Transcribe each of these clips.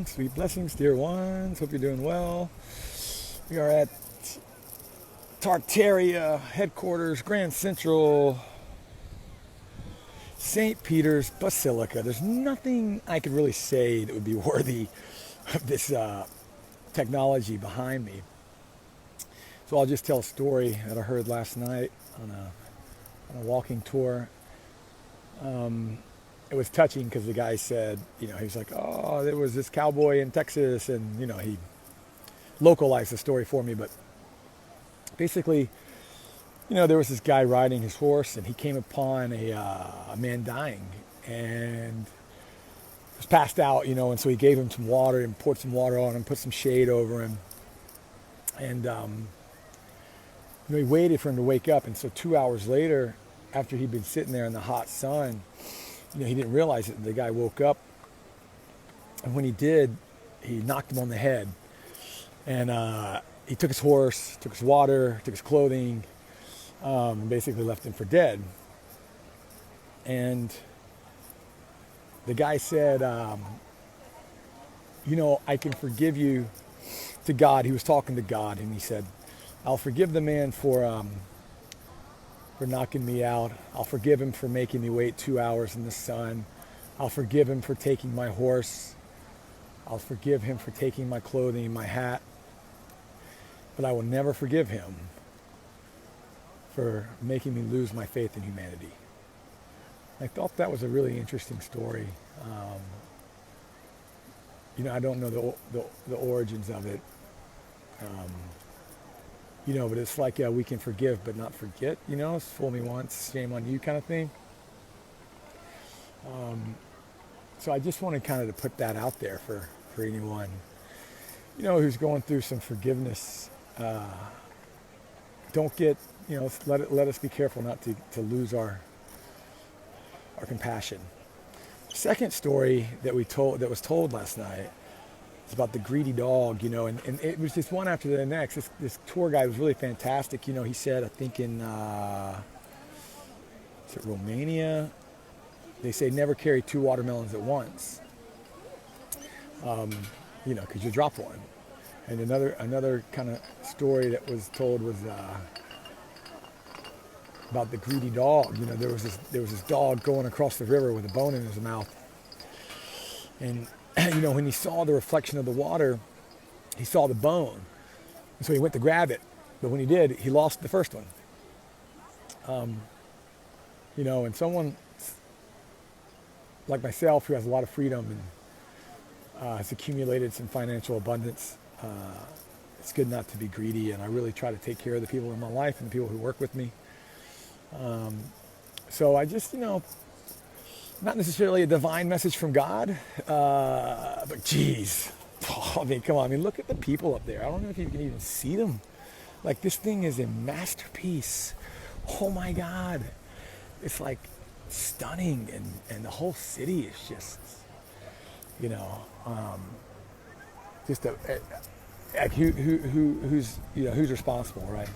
Sweet blessings, dear ones. Hope you're doing well. We are at Tartaria headquarters, Grand Central, St.Peters, Basilica. There's nothing I could really say that would be worthy of this technology behind me. So I'll just tell a story that I heard last night on a walking tour. It was touching because the guy said, he was like, oh, there was this cowboy in Texas, and, he localized the story for me. But basically, there was this guy riding his horse, and he came upon a man dying, and was passed out, and so he gave him some water and poured some water on him, put some shade over him, and he waited for him to wake up. And so 2 hours later, after he'd been sitting there in the hot sun, he didn't realize it. The guy woke up, and when he did, he knocked him on the head. And he took his horse, took his water, took his clothing, and basically left him for dead. And the guy said, I can forgive you to God. He was talking to God, and he said, I'll forgive the man for knocking me out. I'll forgive him for making me wait 2 hours in the sun. I'll forgive him for taking my horse. I'll forgive him for taking my clothing, my hat. But I will never forgive him for making me lose my faith in humanity. I thought that was a really interesting story. I don't know the origins of it. But it's like we can forgive but not forget, it's fool me once, shame on you kind of thing. So I just wanted kind of to put that out there for anyone, who's going through some forgiveness. Don't get, let us be careful not to lose our compassion. The second story that was told last night, it's about the greedy dog, and it was just one after the next. This tour guide was really fantastic. He said, I think in, is it Romania? They say never carry 2 watermelons at once, because you drop one. And another kind of story that was told was about the greedy dog. There was this dog going across the river with a bone in his mouth, and when he saw the reflection of the water, he saw the bone. And so he went to grab it. But when he did, he lost the first one. And someone like myself who has a lot of freedom and has accumulated some financial abundance, it's good not to be greedy. And I really try to take care of the people in my life and the people who work with me. So I just, not necessarily a divine message from God, but geez, come on. Look at the people up there. I don't know if you can even see them. Like, this thing is a masterpiece. Oh my God. It's like stunning, and the whole city is just, just who's responsible, right?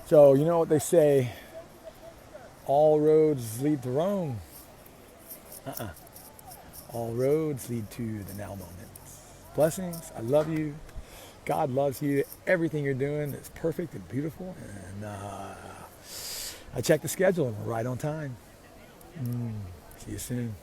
So you know what they say, all roads lead to Rome. All roads lead to the now moment. Blessings. I love you. God loves you. Everything you're doing is perfect and beautiful. And I checked the schedule and we're right on time. See you soon.